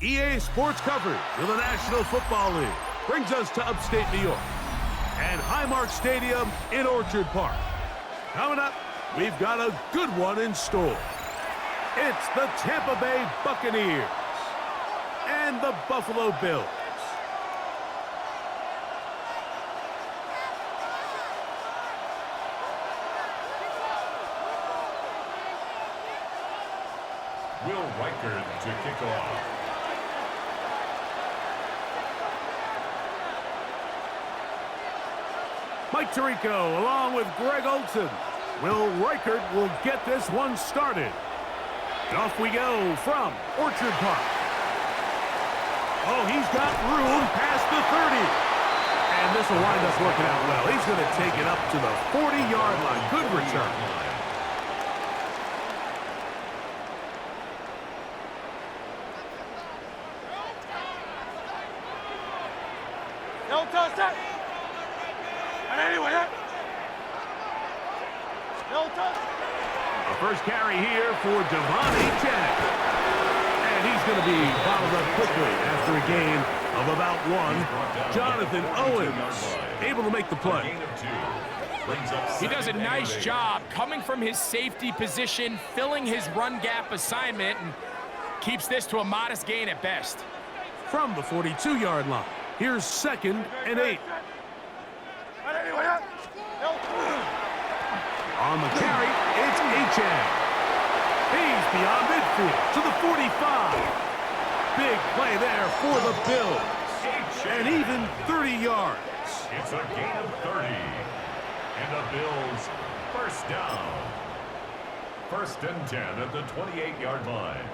EA Sports coverage of the National Football League brings us to upstate New York and Highmark Stadium in Orchard Park. Coming up, we've got a good one in store. It's the Tampa Bay Buccaneers and the Buffalo Bills. Will Reichard to kick off. Mike Tirico along with Greg Olson. Will Reichard will get this one started. Off we go from Orchard Park. Oh, he's got room past the 30. And this will wind up working out well. He's going to take it up to the 40-yard line. Good return. No touch that. And anyway, no touch. A first carry here for Devontae Jack. And he's going to be bottled up quickly after a gain of about one. Jonathan Owens able to make the play. He does a nice job coming from his safety position, filling his run gap assignment, and keeps this to a modest gain at best. From the 42-yard line, here's 2nd and 8. On the carry, it's Achane. He's beyond midfield to the 45. Big play there for the Bills. And even 30 yards. It's a gain of 30. And the Bills first down. 1st and 10 at the 28-yard line.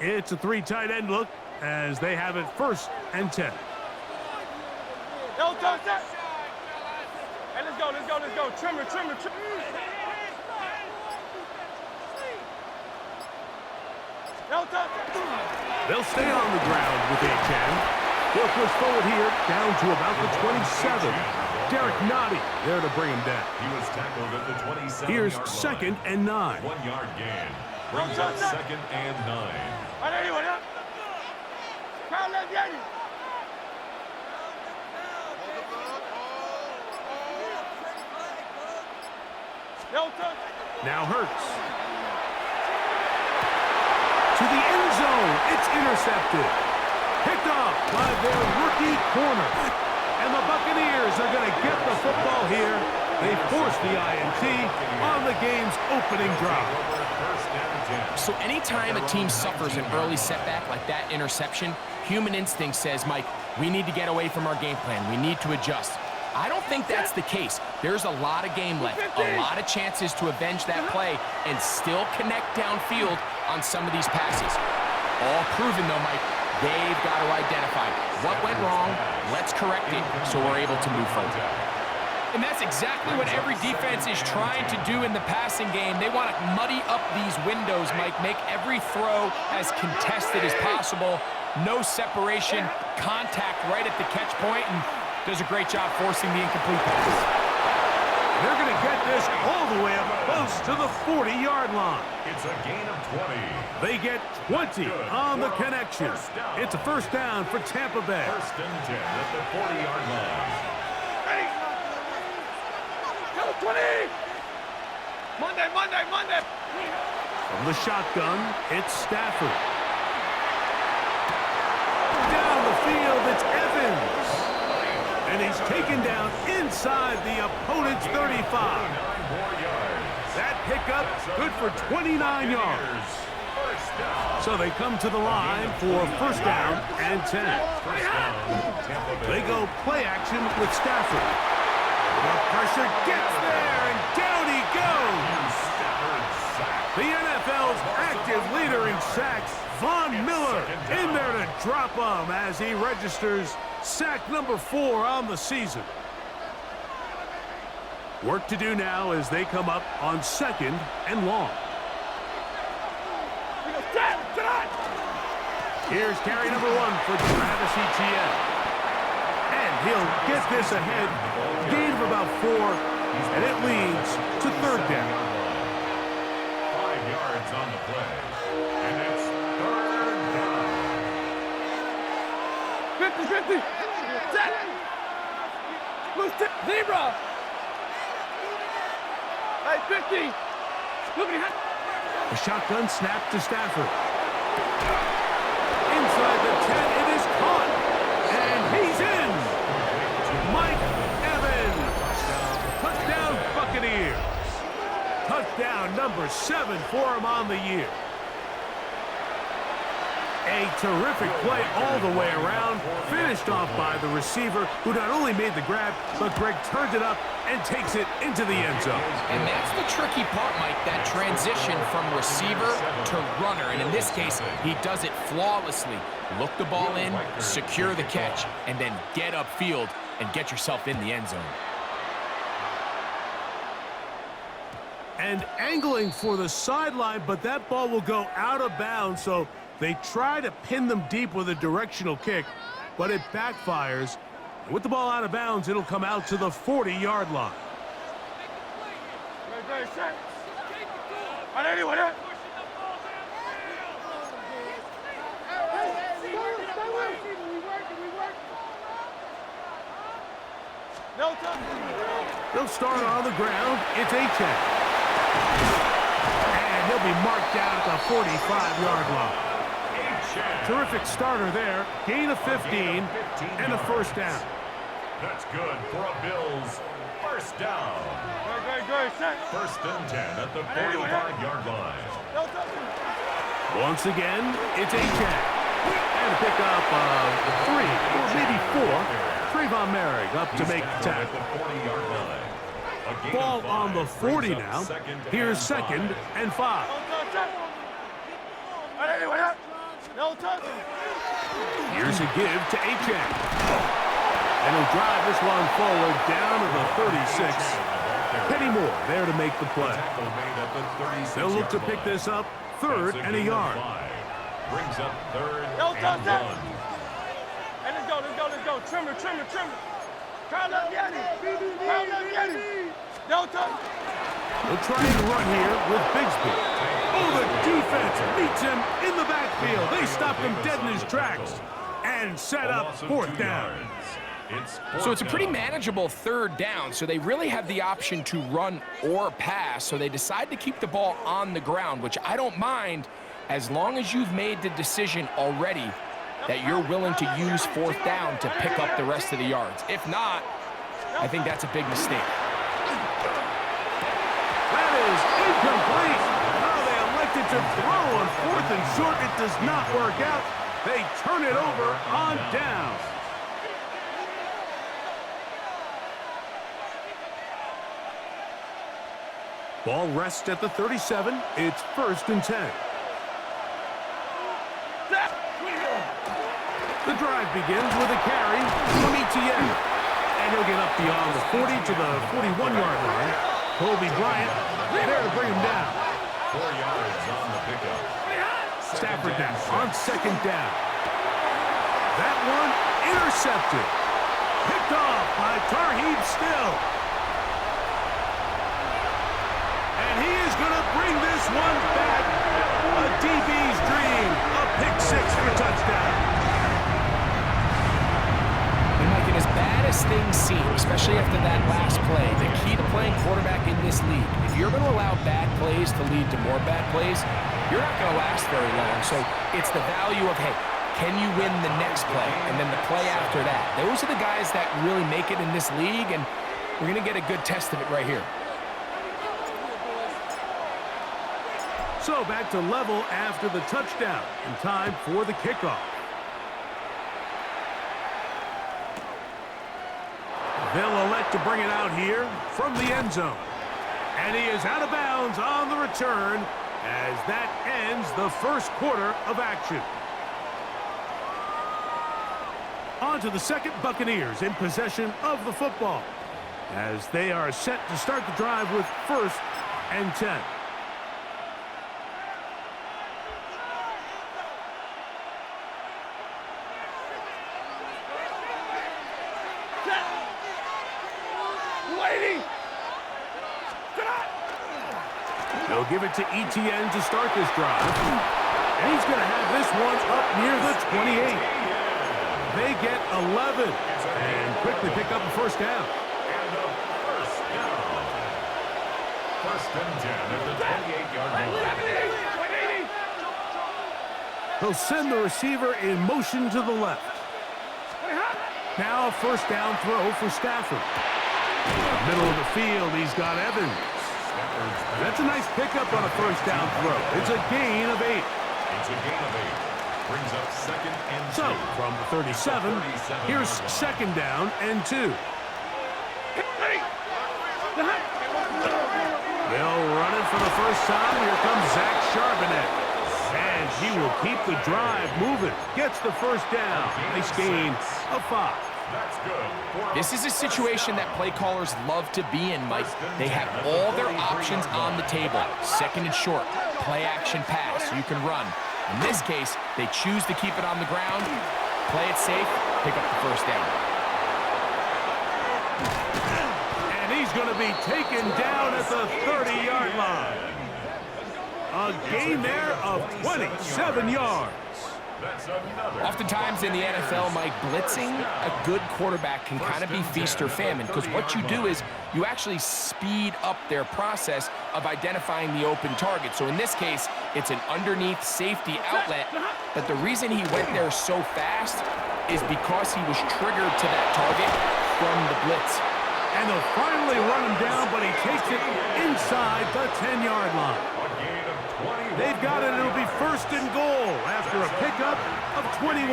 It's a 3 tight end look as they have it 1st and 10. No touch that. Hey, let's go. Trimmer. No touch. They'll stay on the ground with Achane. They'll push forward here down to about the 27. Derek Nottie there to bring him down. He was tackled at the 27-yard line. Here's 2nd and 9. 1-yard gain. Brings up 2nd and 9. Now Hurts. To the end zone. It's intercepted. Picked off by their rookie corner. And the Buccaneers are going to get the football here. They force the INT on the game's opening drive. So anytime a team suffers an early setback like that interception, human instinct says, Mike, we need to get away from our game plan. We need to adjust. I don't think that's the case. There's a lot of game left, a lot of chances to avenge that play and still connect downfield on some of these passes. All proven, though, Mike, they've got to identify what went wrong, let's correct it so we're able to move forward. And that's exactly what every defense is trying to do in the passing game. They want to muddy up these windows, Mike, make every throw as contested as possible. No separation, contact right at the catch point, and does a great job forcing the incomplete passes. They're going to get this all the way up close to the 40-yard line. It's a gain of 20. They get 20 on the connection. It's a first down for Tampa Bay. 1st and 10 at the 40-yard line. 20! Monday! From the shotgun, it's Stafford. Down the field, it's Evans. And he's taken down inside the opponent's 35. That pickup good for 29 yards. So they come to the line for 1st down and 10. They go play action with Stafford. The pressure gets there, and down he goes. The NFL's active leader in sacks, Von Miller, in there to drop him as he registers sack number 4 on the season. Work to do now as they come up on 2nd and long. Here's carry number 1 for Travis Etienne. And he'll get this ahead, gain of about 4, and it leads to 3rd down. 5 yards yards on the play. And it's third down. 50-50. Set. Loose tip. Zebra. Hey, 50. Look at him. A shotgun snap to Stafford. Inside the 10, it is caught. And he's in. Mike Evans. Touchdown, Buccaneers. Touchdown number 7 for him on the year. A terrific play all the way around, finished off by the receiver, who not only made the grab, but Greg turned it up and takes it into the end zone. And that's the tricky part, Mike, that transition from receiver to runner. And in this case, he does it flawlessly. Look the ball in, secure the catch, and then get upfield and get yourself in the end zone. And angling for the sideline, but that ball will go out of bounds, so they try to pin them deep with a directional kick, but it backfires. With the ball out of bounds, it'll come out to the 40-yard line. Very set. On anyone, eh? No time. They'll start on the ground. It's A-check. And he'll be marked down at the 45-yard line. Terrific starter there. Gain of 15 and a first down. That's good for a Bills first down. Good, set. First and 10 at the 45-yard line. No time. Once again, it's A-check. And a pickup of 3, or maybe 4. Trayvon Merrick up to make the tackle. Ball on the 40 now. Here's second and 5. On anyone, eh? No touch. Here's a give to A-check. And he'll drive this one forward down to the 36. Penny Moore there to make the play. They'll look to pick this up third and a yard. Brings up third No touch. and 1. And let's go. Trimmer. Carl up, Yanni. No touch. They'll try and run here with Bigsby. Oh, the defense meets him in the backfield. They stop him dead in his tracks and set up fourth down. So it's a pretty manageable third down, so they really have the option to run or pass, so they decide to keep the ball on the ground, which I don't mind as long as you've made the decision already that you're willing to use fourth down to pick up the rest of the yards. If not, I think that's a big mistake. That is incomplete. Oh, they elected to throw on fourth and short. It does not work out. They turn it over on down. Ball rests at the 37. It's first and 10. The drive begins with a carry from Etienne. And he'll get up beyond the 40 to the 41-yard line. Kobe Bryant there to bring him down. 4 yards on the pickup. Stafford down on second down. That one intercepted. Picked off by Tarheeb Still. And he is going to bring this one back. A DB's dream. A pick six for a touchdown. And Mike, as bad as things seem, especially after that last play, the key to playing quarterback in this league, if you're going to allow bad plays to lead to more bad plays, you're not going to last very long. So it's the value of, hey, can you win the next play and then the play after that? Those are the guys that really make it in this league, and we're going to get a good test of it right here. So back to level after the touchdown, and time for the kickoff. They'll elect to bring it out here from the end zone. And he is out of bounds on the return as that ends the first quarter of action. On to the second, Buccaneers in possession of the football as they are set to start the drive with first and 10. They'll give it to ETN to start this drive. And he's going to have this one up near the 28. They get 11 and quickly pick up a first down. And a first down. First and 10 at the 28-yard line. He'll send the receiver in motion to the left. Now a first down throw for Stafford. Middle of the field, he's got Evans. That's a nice pickup on a first down throw. It's a gain of 8. It's a gain of 8. Brings up second and 2. So, from the 37, here's second down and 2. They'll run it for the first time. Here comes Zach Charbonnet. And he will keep the drive moving. Gets the first down. Nice gain of 5. That's good. This is a situation that play callers love to be in, Mike. They have all their options on the table. Second and short, play action pass. You can run. In this case, they choose to keep it on the ground, play it safe, pick up the first down. And he's going to be taken down at the 30-yard line. A gain there of 27 yards. Oftentimes in the NFL, Mike, blitzing a good quarterback can kind of be feast or famine, because what you do is you actually speed up their process of identifying the open target. So in this case, it's an underneath safety outlet, but the reason he went there so fast is because he was triggered to that target from the blitz. And they'll finally run him down, but he takes it inside the 10-yard line. They've got it. It'll be first and goal after a pickup of 21.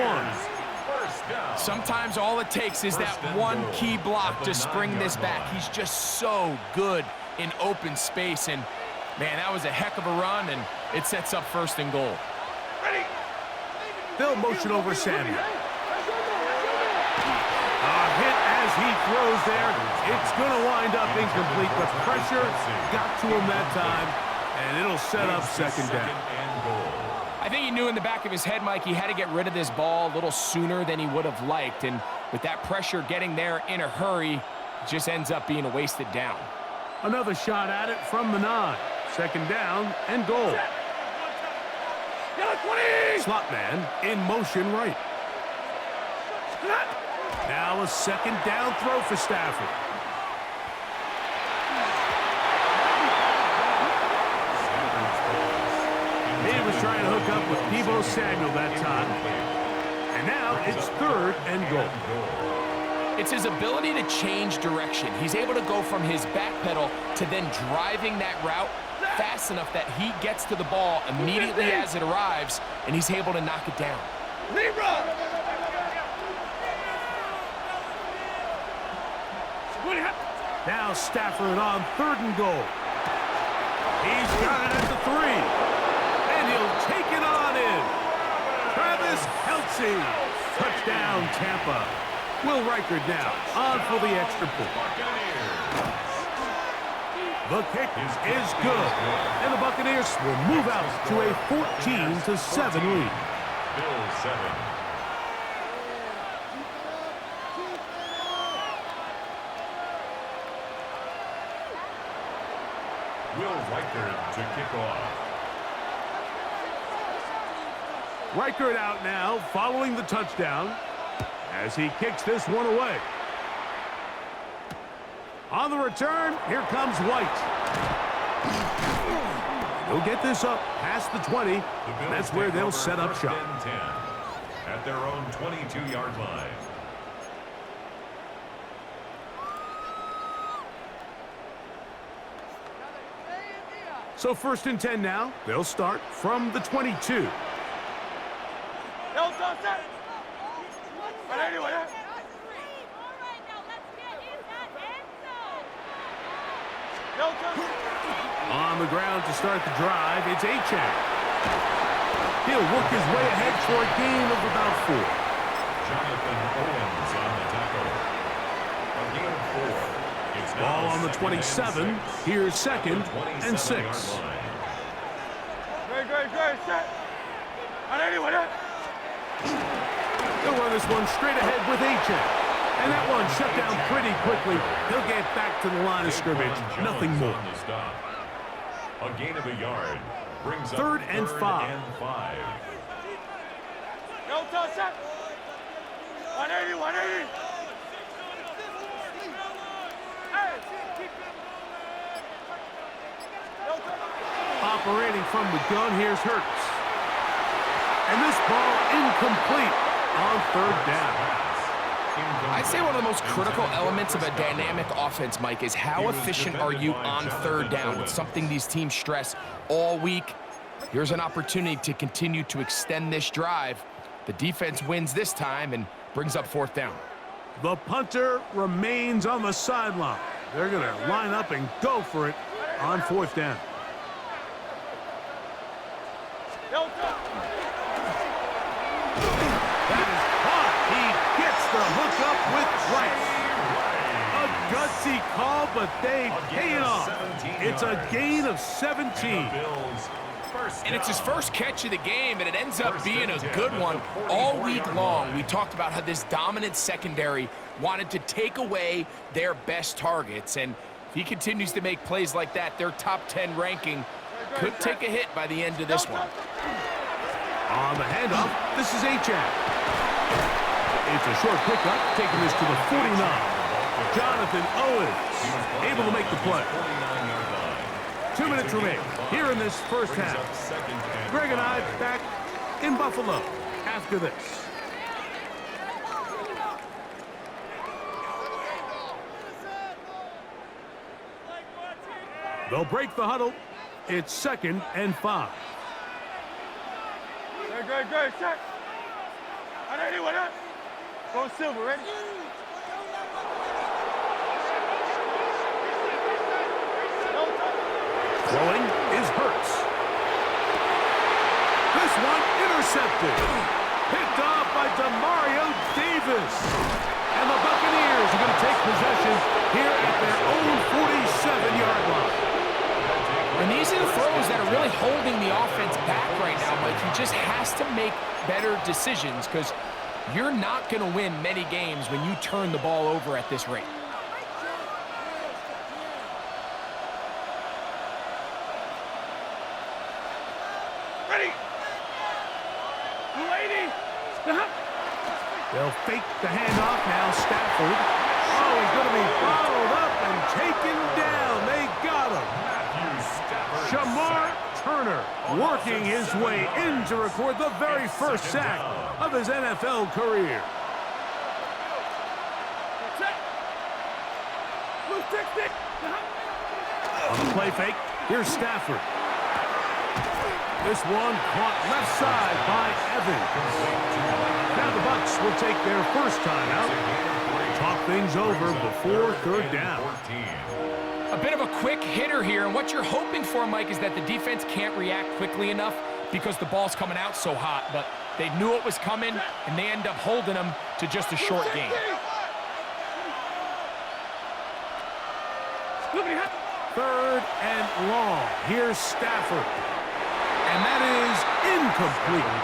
Sometimes all it takes is that one key block to spring this back. He's just so good in open space. And, man, that was a heck of a run, and it sets up first and goal. They'll motion over Samuel. A hit as he throws there. It's going to wind up incomplete. The pressure got to him that time. And it'll set up second down. I think he knew in the back of his head, Mike, he had to get rid of this ball a little sooner than he would have liked. And with that pressure getting there in a hurry, it just ends up being a wasted down. Another shot at it from the 9. Second down and goal. Slot man in motion right. Now a second down throw for Stafford. He was trying to hook up with Deebo Samuel that time. And now it's third and goal. It's his ability to change direction. He's able to go from his back pedal to then driving that route fast enough that he gets to the ball immediately as it arrives, and he's able to knock it down. Now Stafford on third and goal. He's got it at the 3. And he'll take it on in. Travis Kelce. Touchdown, Tampa. Will Reichard now on for the extra point. The kick is good. And the Buccaneers will move out to a 14-7 lead. Bills 7. Will Reichard to kick off. Reichard out now following the touchdown as he kicks this one away. On the return, here comes White. He'll get this up past the 20. That's where they'll set up shop. 10 at their own 22-yard line. So first and 10 now. They'll start from the 22. On the ground to start the drive, it's Achane. He'll work his way ahead for a gain of about 4. Jonathan Owens on the tackle. A gain of 4. It's Ball on the 27. Here's second and 6. They'll run this one straight ahead with Achane. And that one shut down pretty quickly. He'll get back to the line of scrimmage. Nothing more. A gain of a yard. Brings up Third and 5. No touch that. 180, 180. Hey. No touch. Operating from the gun, here's Hurts. And this ball incomplete on third down. I'd say one of the most critical elements of a dynamic offense, Mike, is how efficient are you on third down? It's something these teams stress all week. Here's an opportunity to continue to extend this drive. The defense wins this time and brings up fourth down. The punter remains on the sideline. They're going to line up and go for it on fourth down. No touch. That is caught. He gets the hook up with Rice. A gutsy call, but they pay it off. It's a gain of 17. And it's his first catch of the game, and it ends up being a good one. All week long, we talked about how this dominant secondary wanted to take away their best targets. And if he continues to make plays like that, their top 10 ranking could take a hit by the end of this one. On the handoff, this is Achane. It's a short pickup, taking this to the 49. Jonathan Owens able to make the play. 2 minutes remain here in this first half. Greg and I back in Buffalo after this. They'll break the huddle. It's 2nd and 5. Great, check. 180, 180. Go silver, ready? Throwing is Hurts. This one intercepted. Picked off by Demario Davis. And the Buccaneers are going to take possession here at their own 47-yard line. And these are the throws that are really holding the offense back right now, Mike. He just has to make better decisions because you're not going to win many games when you turn the ball over at this rate. Ready. 280. They'll fake the handoff now. Stafford. Oh, he's going to be followed up and taken down. They got him. Shamar Turner working his way in to record the very first sack of his NFL career. On the play fake, here's Stafford. This one caught left side by Evans. Now the Bucs will take their first time out. Talk things over before third down. A bit of a quick hitter here, and what you're hoping for, Mike, is that the defense can't react quickly enough because the ball's coming out so hot, but they knew it was coming, and they end up holding them to just a short gain. Third and long. Here's Stafford. And that is incomplete.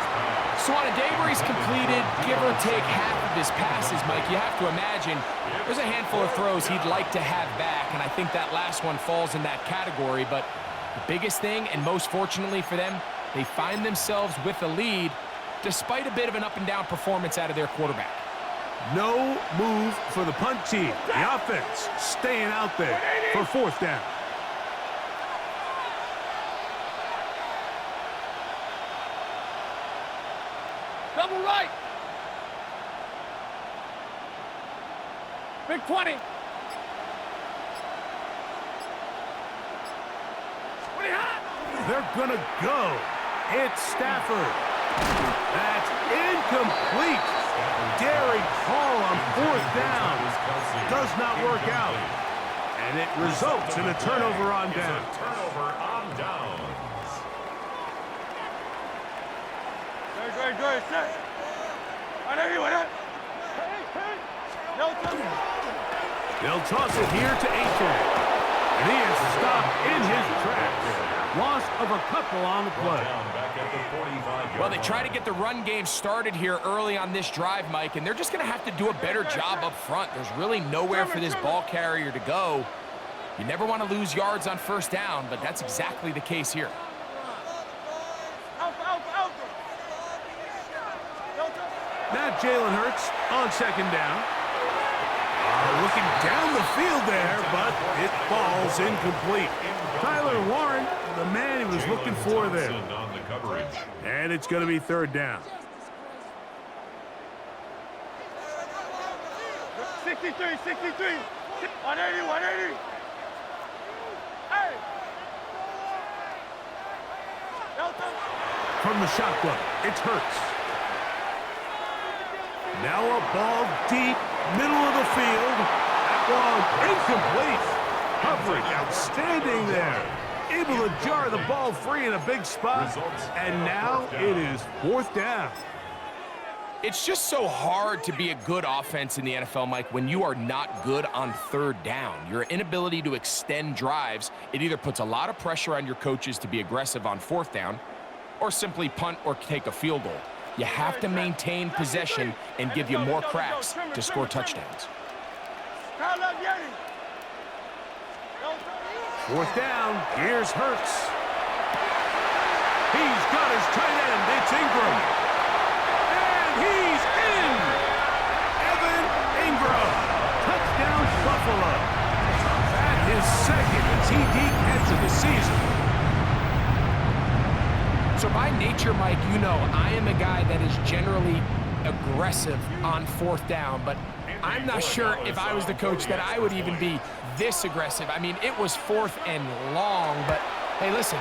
So on a day where he's completed, give or take half of his passes, Mike, you have to imagine there's a handful of throws he'd like to have back, and I think that last one falls in that category. But the biggest thing, and most fortunately for them, they find themselves with a lead despite a bit of an up-and-down performance out of their quarterback. No move for the punt team. The offense staying out there for fourth down. Double right. Big 20. They're gonna go. It's Stafford. That's incomplete. Daring call on fourth down. Does not work out. And it results in a turnover on down. Turnover on downs. Great, set. 180, 180. No touch. They'll toss it here to Achane. And he is stopped in his tracks. Loss of a couple on the play. Well, they try to get the run game started here early on this drive, Mike, and they're just going to have to do a better job up front. There's really nowhere for this ball carrier to go. You never want to lose yards on first down, but that's exactly the case here. Now Jalen Hurts on second down. Looking down the field there, but it falls incomplete. Tyler Warren, the man he was looking for there. And it's going to be third down. 63, 63. 180, 180. Hey. From the shotgun, it's Hurts. Now a ball deep, middle of the field. That one incomplete. Coverage outstanding there. Able to jar the ball free in a big spot. And now it is fourth down. It's just so hard to be a good offense in the NFL, Mike, when you are not good on third down. Your inability to extend drives, it either puts a lot of pressure on your coaches to be aggressive on fourth down or simply punt or take a field goal. You have to maintain possession and give you more cracks to score touchdowns. Fourth down, here's Hurts. He's got his tight end, it's Ingram. And he's in! Evan Ingram, touchdown Buffalo. That is second TD catch of the season. So by nature, Mike, you know, I am a guy that is generally aggressive on fourth down, but I'm not sure if I was the coach that I would even be this aggressive. I mean, it was fourth and long, but hey, listen,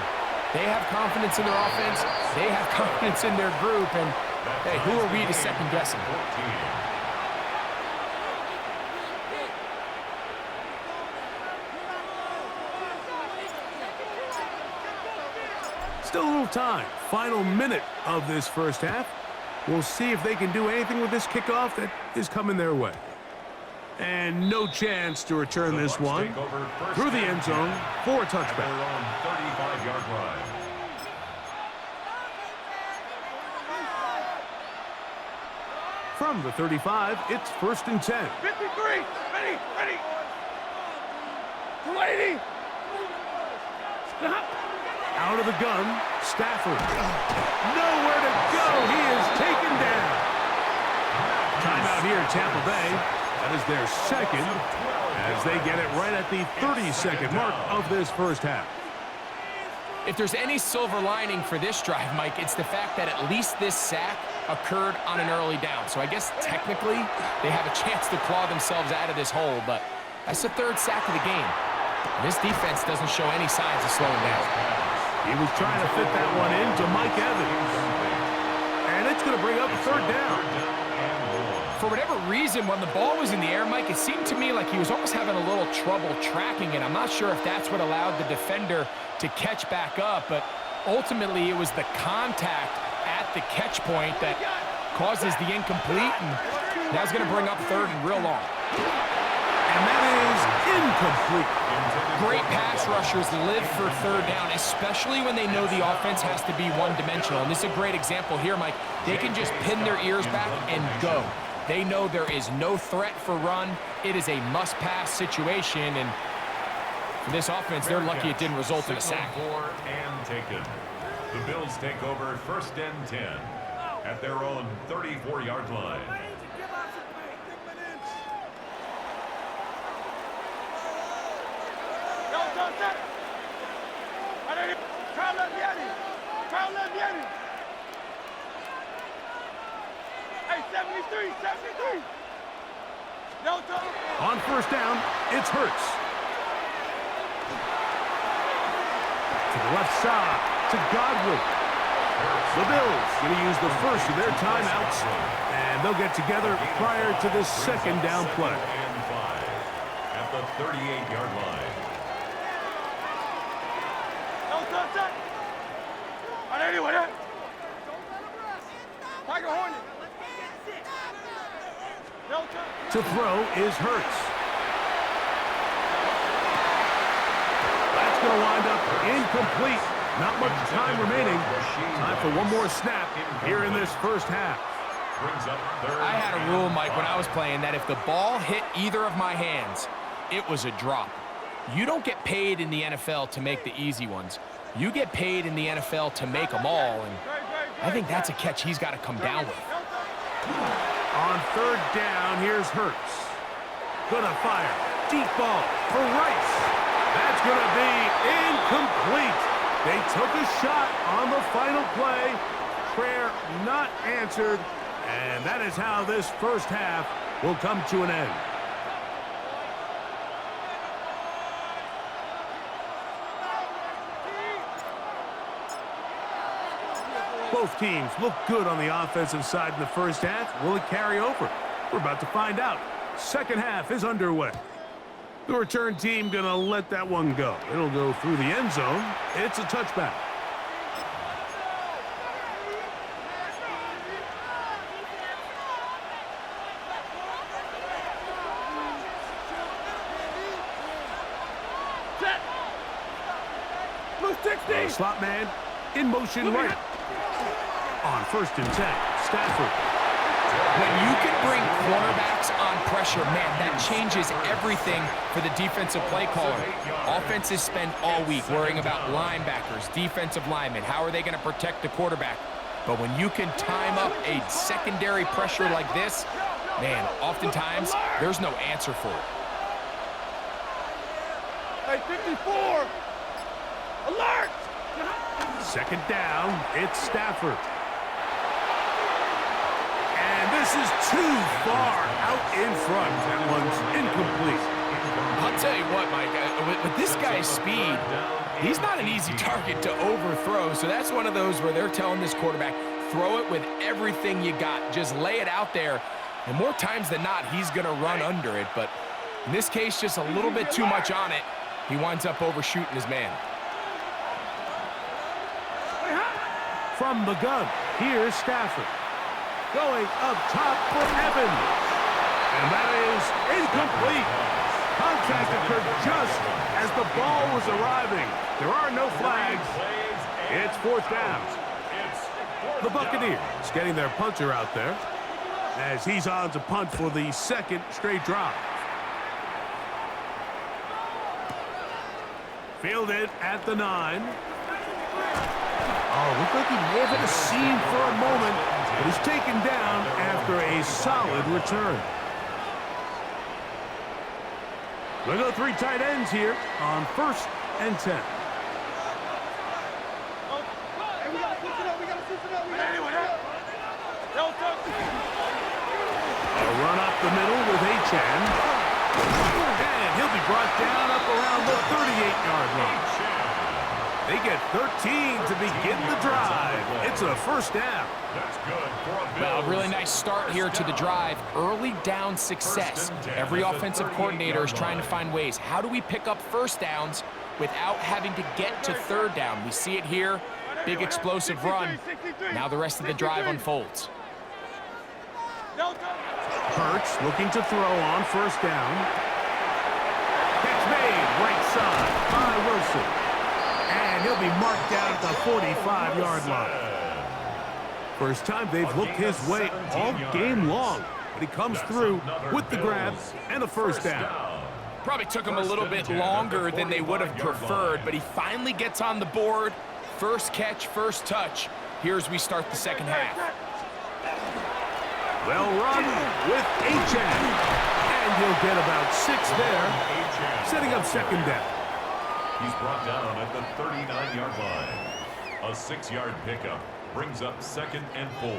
they have confidence in their offense, they have confidence in their group, and hey, who are we to second guess them? Still a little time. Final minute of this first half. We'll see if they can do anything with this kickoff that is coming their way. And no chance to return this one through the end zone for a touchback. 35-yard line. From the 35, it's first and 10. 53. Ready, ready. 280. Stop. Out of the gun, Stafford. Nowhere to go. He is taken down. Timeout here, Tampa Bay. That is their second as they get it right at the 30-second mark of this first half. If there's any silver lining for this drive, Mike, it's the fact that at least this sack occurred on an early down. So I guess technically they have a chance to claw themselves out of this hole, but that's the third sack of the game. This defense doesn't show any signs of slowing down. He was trying to fit that one into Mike Evans. And it's going to bring up third down. For whatever reason, when the ball was in the air, Mike, it seemed to me like he was almost having a little trouble tracking it. I'm not sure if that's what allowed the defender to catch back up, but ultimately it was the contact at the catch point that causes the incomplete, and now it's going to bring up third and real long. And that is incomplete. Great pass rushers live for third down, especially when they know the offense has to be one-dimensional. And this is a great example here, Mike. They can just pin their ears back and go. They know there is no threat for run. It is a must-pass situation, and for this offense, they're lucky it didn't result in a sack. And taken. The Bills take over first and 10 at their own 34-yard line. Hey, 73, 73. On first down, it's Hurts. To the left side, to Godwin. The Bills going to use the first of their timeouts, and they'll get together prior to the second down play. And 5 at the 38-yard line. To throw is Hurts. That's going to wind up incomplete. Not much time remaining. Time for one more snap here in this first half. I had a rule, Mike, when I was playing that if the ball hit either of my hands, it was a drop. You don't get paid in the NFL to make the easy ones. You get paid in the NFL to make them all, and I think that's a catch he's got to come down with. On third down, here's Hurts. Gonna fire. Deep ball for Rice. That's gonna be incomplete. They took a shot on the final play. Prayer not answered, and that is how this first half will come to an end. Both teams look good on the offensive side in the first half. Will it carry over? We're about to find out. Second half is underway. The return team gonna let that one go. It'll go through the end zone. It's a touchback. Slot man in motion right. On 1st and 10, Stafford. When you can bring cornerbacks on pressure, man, that changes everything for the defensive play caller. Offenses spend all week worrying about linebackers, defensive linemen. How are they going to protect the quarterback? But when you can time up a secondary pressure like this, man, oftentimes there's no answer for it. Hey, 54! Alert! Second down, it's Stafford. And this is too far out in front. That one's incomplete. I'll tell you what, Mike, with this guy's speed, he's not an easy target to overthrow. So that's one of those where they're telling this quarterback, throw it with everything you got. Just lay it out there. And more times than not, he's going to run under it. But in this case, just a little bit too much on it. He winds up overshooting his man. From the gun, here's Stafford. Going up top for Evans. And that is incomplete. Contact occurred just as the ball was arriving. There are no flags. It's 4th down. The Buccaneers getting their punter out there as he's on to punt for the 2nd straight drive. Fielded at the 9. Oh, looked like he may have had a seam for a moment, but he's taken down after a solid return. We'll go 3 tight ends here on 1st and 10. A run up the middle with Achan. And he'll be brought down up around the 38-yard line. They get 13 to begin the drive. It's a 1st down. That's good for a Well, a really nice start here to the drive. Early down success. Every offensive coordinator is trying to find ways. How do we pick up 1st downs without having to get to 3rd down? We see it here. Big explosive run. Now the rest of the drive unfolds. Hurts looking to throw on 1st down. Catch made right side by Wilson. And he'll be marked down at the 45-yard line. First time they've looked his way all game long. But he comes through with the grab and a 1st down. Probably took him a little bit longer than they would have preferred, but he finally gets on the board. First catch, first touch. Here as we start the 2nd half. Well run with Achan. And he'll get about 6 there, setting up 2nd down. He's brought down at the 39-yard line. A 6-yard pickup brings up 2nd and 4.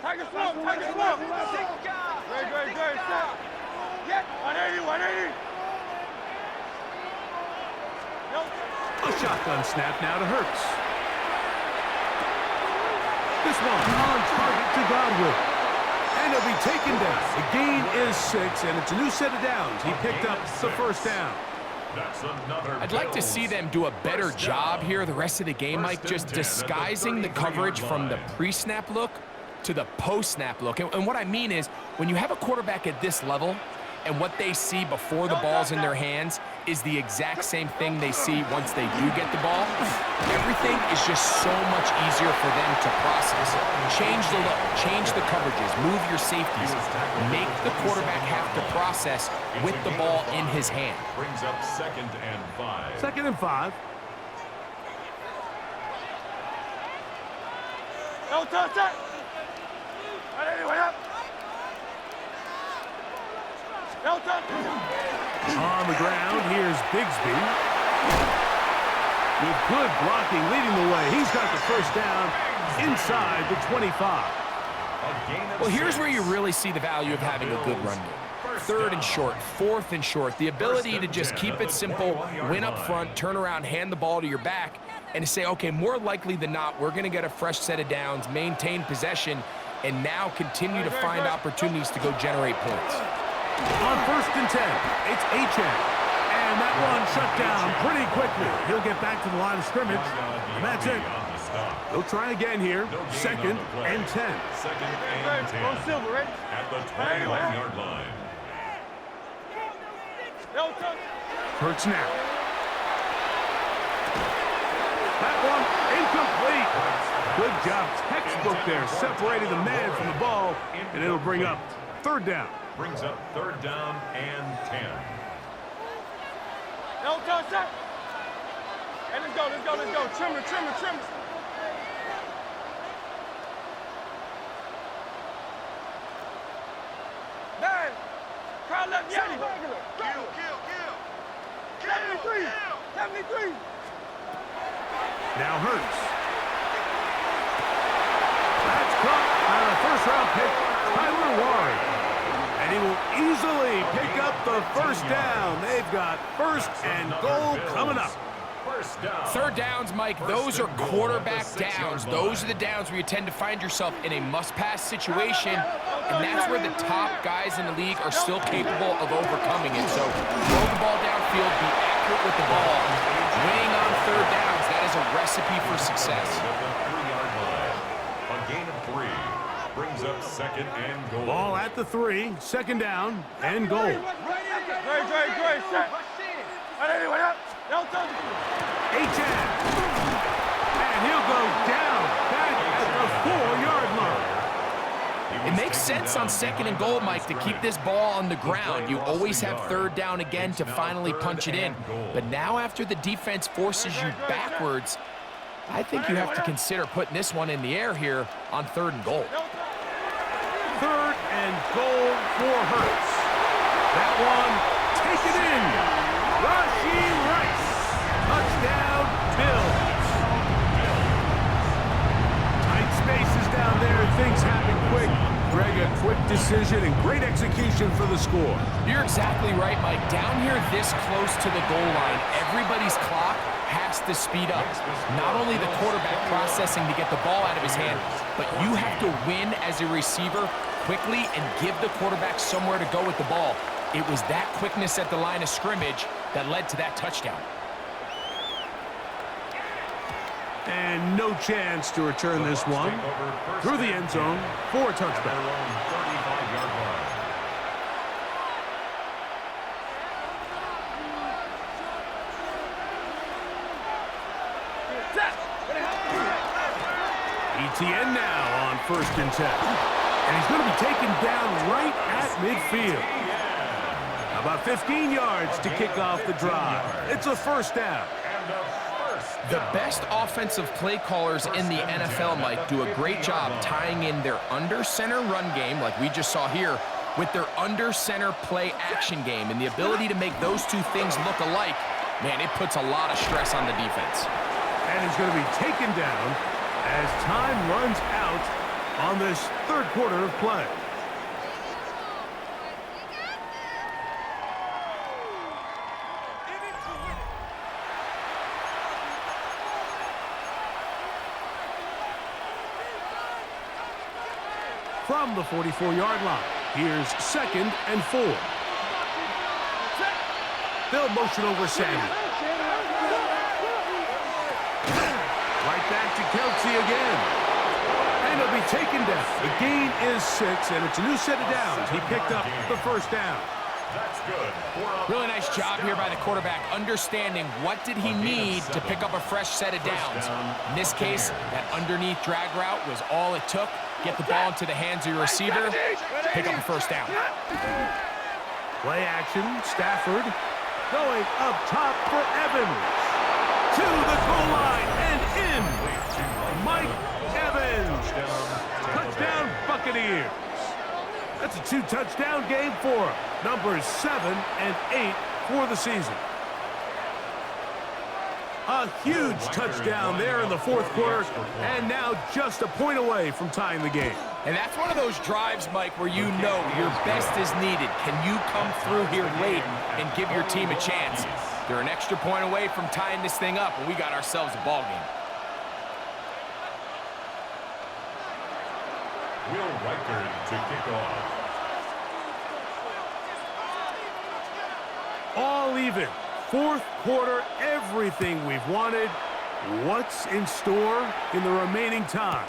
Take it slow, take it slow. Great, set. Yeah, 180, 180. A shotgun snap now to Hurts. This one on target to Godwin. And he'll be taken down. The gain is 6, and it's a new set of downs. He picked up the 1st down. That's another. I'd like to see them do a better job here the rest of the game, Mike, just disguising the coverage from the pre-snap look to the post-snap look. And what I mean is, when you have a quarterback at this level and what they see before the ball's in their hands, is the exact same thing they see once they do get the ball. Everything is just so much easier for them to process. Change the look, change the coverages, move your safeties. Make the quarterback have to process with the ball in his hand. Brings up 2nd and 5. 2nd and 5. No touch that. Anyway, up. No touch. On the ground, here's Bigsby. With good blocking leading the way. He's got the first down inside the 25. Well, here's where you really see the value of having a good run game. 3rd and short, 4th and short. The ability to just keep it simple, win up front, turn around, hand the ball to your back, and to say, okay, more likely than not, we're going to get a fresh set of downs, maintain possession, and now continue to find opportunities to go generate points. On 1st and 10, it's Achane. And that one shut down pretty quickly. He'll get back to the line of scrimmage, and that's it. They'll try again here. 2nd and 10. 2nd and 10. Go Silver, right? At the 21-yard line. No touch. Hurts now. That one incomplete. Good job, textbook there, separating the man from the ball, and it'll bring up 3rd down. Brings up 3rd down and 10. No touch that. Hey, let's go, let's go, let's go. Trimmer, trimmer, trimmer. Man, crowd left Yeti. Kill. 73. 73. Now Hurts. That's caught on a first-round pick, Tyler Ward. And he will easily pick up the first down. They've got 1st and goal coming up. 3rd downs, Mike, those are quarterback downs. Those are the downs where you tend to find yourself in a must-pass situation, and that's where the top guys in the league are still capable of overcoming it. So throw the ball downfield, be accurate with the ball. Winning on 3rd downs, that is a recipe for success. A gain of 3 brings up 2nd and goal. Ball at the 3, 2nd down and goal. Great. Set. Anyway, up. No touch. Achane. And he'll go down back at the 4-yard line. It makes sense on 2nd and goal, Mike, to keep this ball on the ground. You always have 3rd down again to finally punch it in. But now after the defense forces you backwards, I think you have to consider putting this one in the air here on 3rd and goal. 3rd and goal for Hurts. That one, take it in. Rashee Rice. Touchdown, Bills. Tight spaces down there. Things happen quick. Greg, a quick decision and great execution for the score. You're exactly right, Mike. Down here this close to the goal line, everybody's clock has to speed up. Not only the quarterback processing to get the ball out of his hand, but you have to win as a receiver quickly and give the quarterback somewhere to go with the ball. It was that quickness at the line of scrimmage that led to that touchdown. And no chance to return this one through the end zone for a touchback. ETN now on 1st and 10. And he's going to be taken down right at midfield. About 15 yards to kick off the drive. It's a 1st down. The best offensive play callers in the NFL, Mike, do a great job tying in their under-center run game, like we just saw here, with their under-center play action game. And the ability to make those two things look alike, man, it puts a lot of stress on the defense. And he's going to be taken down as time runs out on this 3rd quarter of play. From the 44-yard line, here's 2nd and 4. They'll motion over Samuel. Right back to Kelsey again. And he'll be taken down. The gain is 6, and it's a new set of downs. He picked up the 1st down. That's good. Really nice job here by the quarterback, understanding what did he need to pick up a fresh set of downs. In this case, that underneath drag route was all it took. Get the ball into the hands of your receiver, pick up a first down. Play action, Stafford going up top for Evans. To the goal line and in. Mike Evans. Touchdown, Buccaneers. That's a 2-touchdown game for him. Numbers 7 and 8 for the season. A huge touchdown there in the fourth quarter, and now just a point away from tying the game. And that's one of those drives, Mike, where you know your best is needed. Can you come through here late and give your team a chance? They're an extra point away from tying this thing up, and we got ourselves a ball game. Will Riker to kick off. All even. Fourth quarter, everything we've wanted. What's in store in the remaining time?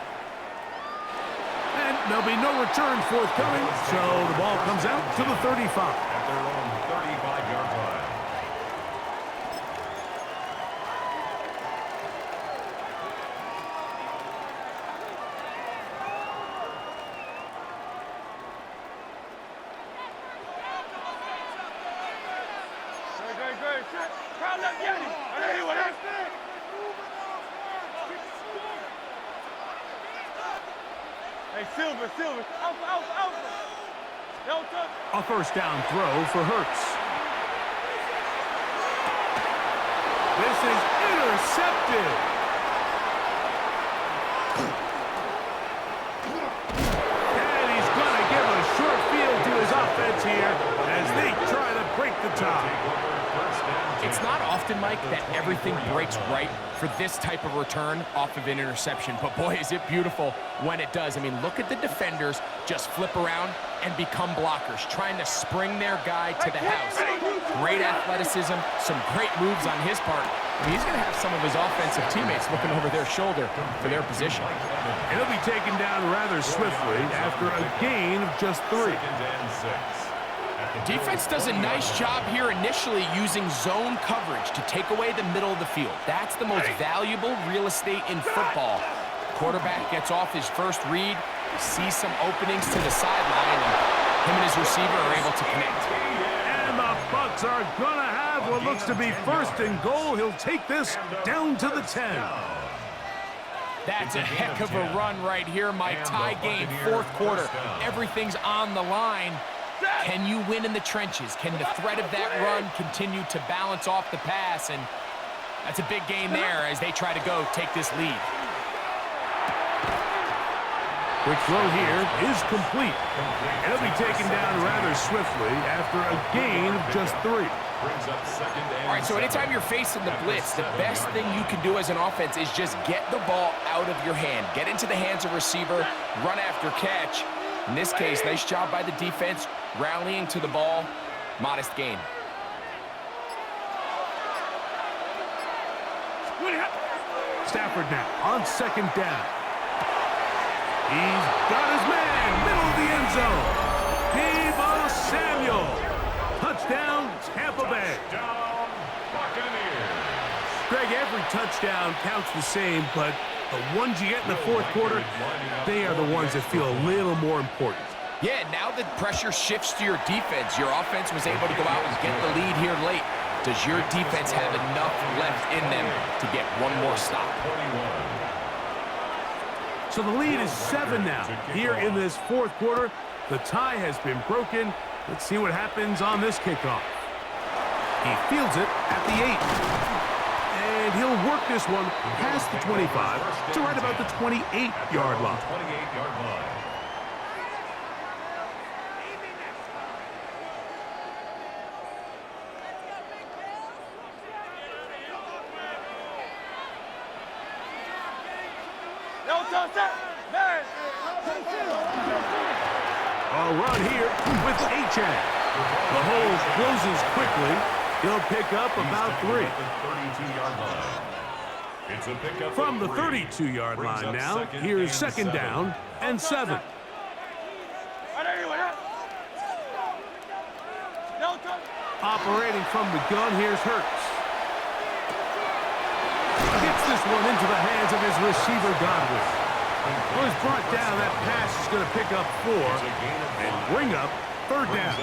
And there'll be no return forthcoming, so the ball comes out to the 35. At their own 35-yard line. Hey, Silver. Alpha. Delta. A first down throw for Hurts. This is intercepted. And he's going to give a short field to his offense here as they try to break the tie. It's not often, Mike, that everything breaks right for this type of return off of an interception. But, boy, is it beautiful when it does. I mean, look at the defenders just flip around and become blockers, trying to spring their guy to the house. Great athleticism, some great moves on his part. I mean, he's going to have some of his offensive teammates looking over their shoulder for their position. And he'll be taken down rather swiftly after a gain of just 3. Defense does a nice job here initially using zone coverage to take away the middle of the field. That's the most valuable real estate in football. Quarterback gets off his first read, sees some openings to the sideline, and him and his receiver are able to connect. And the Bucs are going to have what looks to be first and goal. He'll take this down to the 10. That's a heck of a run right here, Mike. Tie game, fourth quarter. Everything's on the line. Can you win in the trenches? Can the threat of that run continue to balance off the pass? And that's a big game there as they try to go take this lead. Quick throw here is complete. And he'll be taken down rather swiftly after a gain of just 3. All right, so anytime you're facing the blitz, the best thing you can do as an offense is just get the ball out of your hand. Get into the hands of receiver, run after catch. In this case, nice job by the defense, rallying to the ball. Modest gain. Stafford now on second down. He's got his man, middle of the end zone. Deebo Samuel. Touchdown, Tampa Bay. Greg, every touchdown counts the same, but the ones you get in the fourth quarter, they are the ones that feel a little more important. Yeah, now the pressure shifts to your defense. Your offense was able to go out and get the lead here late. Does your defense have enough left in them to get one more stop? So the lead is 7 now. Here in this fourth quarter, the tie has been broken. Let's see what happens on this kickoff. He fields it at the 8. And he'll work this one past the 25 to right about the 28-yard line. A run here with Achane. The hole closes quickly. He'll pick up about 3. From the 32-yard line now, here's second down and 7. Operating from the gun, here's Hurts. Gets this one into the hands of his receiver, Godwin. Well, he's brought down. That pass is going to pick up 4 and bring up third down.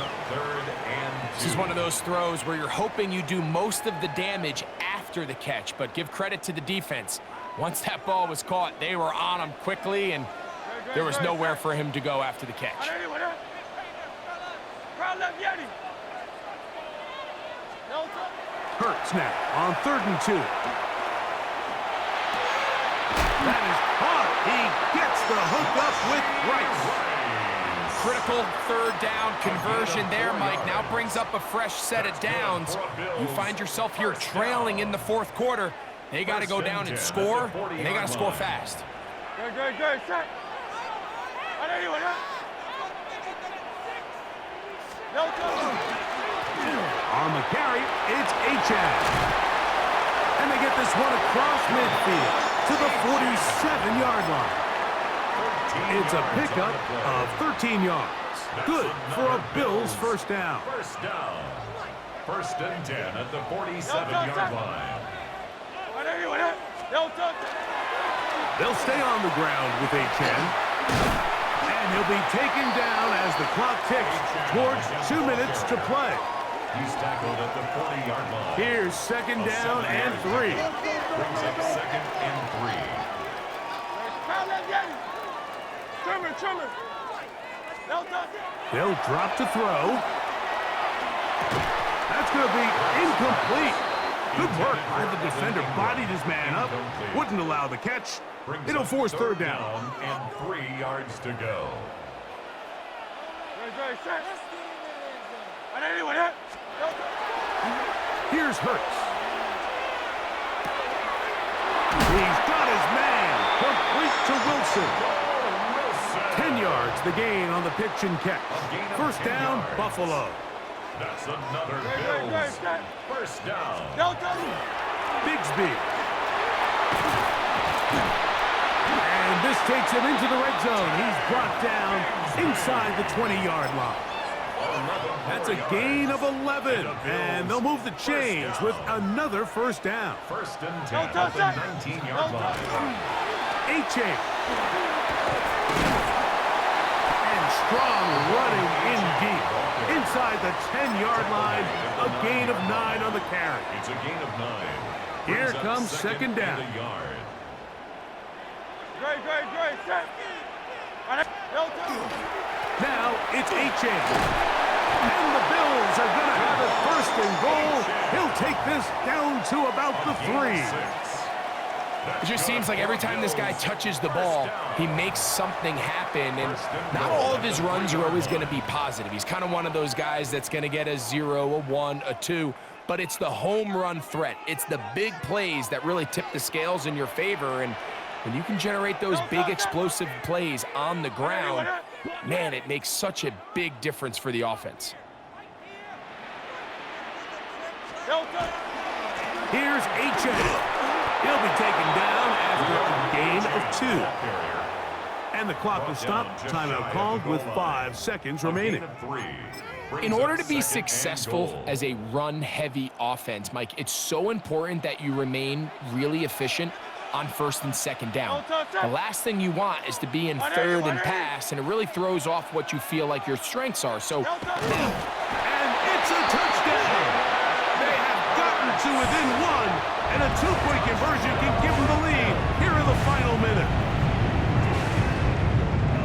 This is one of those throws where you're hoping you do most of the damage after the catch, but give credit to the defense. Once that ball was caught, they were on him quickly, and there was nowhere for him to go after the catch. Hurts now on 3rd and 2. That is caught. He gets the hook up with Rice. Critical 3rd down conversion there, Mike. Now brings up a fresh set of downs. You find yourself here trailing in the 4th quarter. They got to go down and score, and they got to score fast. Good, set. On the carry, it's H.A. And they get this one across midfield to the 47-yard line. It's a pickup of 13 yards. Good for a Bills first down. First down. 1st and 10 at the 47-yard line. They'll stay on the ground with H.N. And he'll be taken down as the clock ticks towards 2 minutes to play. He's tackled at the 40-yard line. Here's 2nd down and 3. Brings up 2nd and 3. They'll drop to throw. That's going to be incomplete. Good work by the defender. Bodied his man up. Wouldn't allow the catch. It'll force 3rd down. And 3 yards to go. Here's Hurts. He's got his man. Complete to Wilson. 10 yards, the gain on the pitch and catch. First down, Buffalo. That's another Bills. First down. Bigsby. And this takes him into the red zone. He's brought down inside the 20-yard line. That's a gain of 11. And they'll move the chains with another first down. 1st and 10 at the 19-yard line. H.A. And strong running in deep. Inside the 10-yard line, a gain of 9 on the carry. It's a gain of 9. Here comes 2nd down. Great, set. Now it's H.A. And the Bills are going to have it 1st and goal. He'll take this down to about the 3. It just seems like every time this guy touches the ball, he makes something happen, and not all of his runs are always going to be positive. He's kind of one of those guys that's going to get a 0, a 1, a 2, but it's the home run threat. It's the big plays that really tip the scales in your favor, and when you can generate those big explosive plays on the ground, man, it makes such a big difference for the offense. Here's H.A. He'll be taken down after a gain of 2. And the clock will stop. Timeout called with 5 seconds remaining. In order to be successful as a run-heavy offense, Mike, it's so important that you remain really efficient on 1st and 2nd down. The last thing you want is to be in 3rd and pass, and it really throws off what you feel like your strengths are. So, and it's a touchdown. They have gotten to within 1, and a 2-point conversion can give them the lead here in the final minute.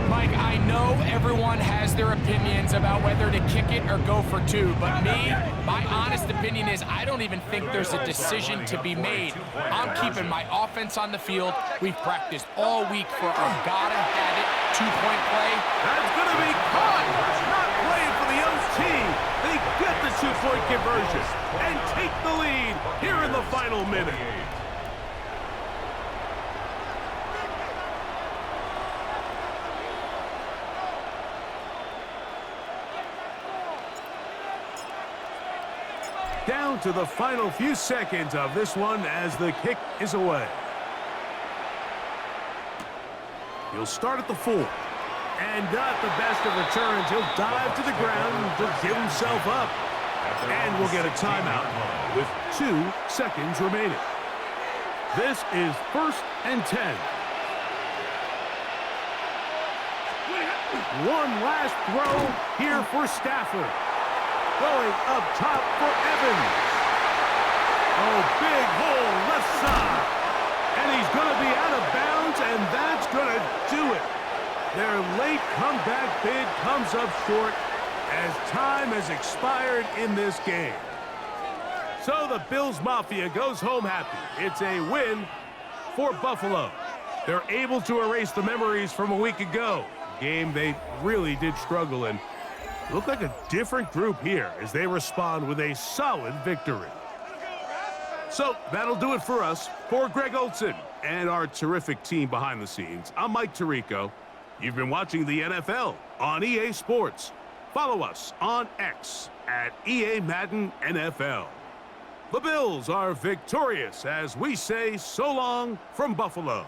Mike, I know everyone has their opinions about whether to kick it or go for 2, but me, my honest opinion is I don't even think there's a decision to be made. I'm keeping my offense on the field. We've practiced all week for our gotta-have-it 2-point play. That's going to be caught. Not playing for the OT. They get the 2-point conversion and take the lead here in the final minute. Down to the final few seconds of this one as the kick is away. He'll start at the 4. And not the best of returns. He'll dive to the ground to give himself up. And we'll get a timeout with 2 seconds remaining. This is 1st and 10. One last throw here for Stafford. Going up top for Evans. Oh, big hole left side. And he's going to be out of bounds, and that's going to do it. Their late comeback bid comes up short as time has expired in this game. So the Bills Mafia goes home happy. It's a win for Buffalo. They're able to erase the memories from a week ago. Game they really did struggle in. Look like a different group here as they respond with a solid victory. So that'll do it for us. For Greg Olson and our terrific team behind the scenes, I'm Mike Tirico. You've been watching the NFL on EA Sports. Follow us on X at EA Madden NFL. The Bills are victorious as we say so long from Buffalo.